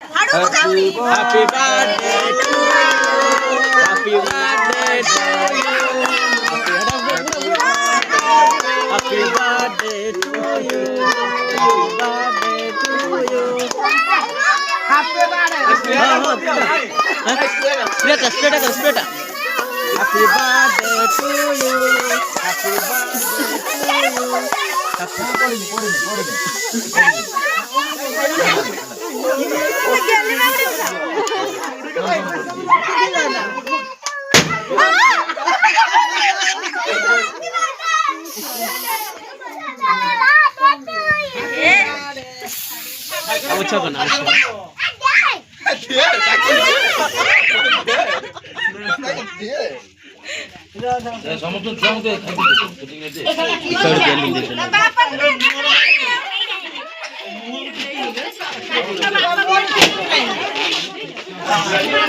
Happy birthday to you. Happy birthday to you. Happy birthday to you. Happy birthday to you. Happy birthday. Happy birthday to you. Happy birthday to you.